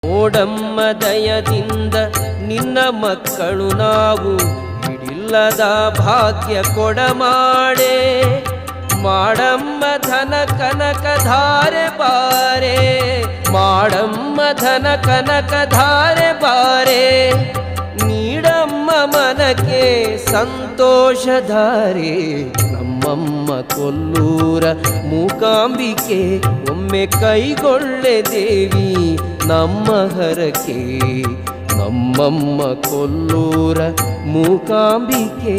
ನೋಡಮ್ಮ ದಯದಿಂದ ನಿನ್ನ ಮಕ್ಕಳು ನಾವು, ಹಿಡಿಲ್ಲದ ಭಾಗ್ಯ ಕೊಡಮಾಡೆ. ಮಾಡಮ್ಮ ಧನ ಕನಕ ಧಾರೆ ಬಾರೆ, ಮಾಡಮ್ಮ ಧನ ಕನಕ ಧಾರೆ ಬಾರೆ. ನೀಡಮ್ಮ ಮನಕ್ಕೆ ಸಂತೋಷ ಧಾರೆ. ನಮ್ಮಮ್ಮ ಕೊಲ್ಲೂರ ಮೂಕಾಂಬಿಕೆ, ಒಮ್ಮೆ ಕೈಗೊಳ್ಳೆ ದೇವಿ ನಮ್ಮ ಹರಕೆ. ನಮ್ಮಮ್ಮ ಕೊಲ್ಲೂರ ಮೂಕಾಂಬಿಕೆ.